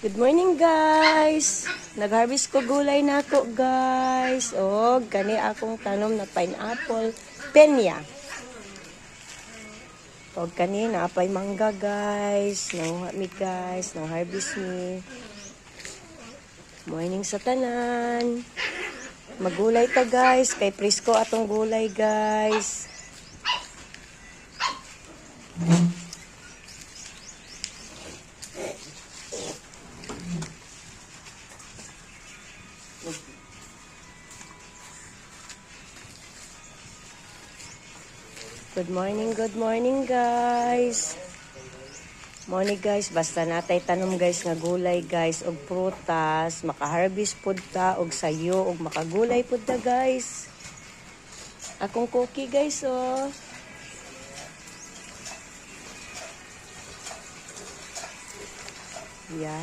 Good morning guys. Nag-harvest ko gulay na ako guys. O, gani akong tanom na pineapple penya. O, kani na apay mangga guys. Nanguha mi guys. Nang harvest mi. Morning sa tanan. Magulay ta guys. Kay presko atong gulay guys. Good morning guys. Morning guys, basta natay tanom guys nga gulay guys og prutas, makaharvest pud ta og sayo og makagulay pud ta guys. Akong cookie guys oh. Yeah.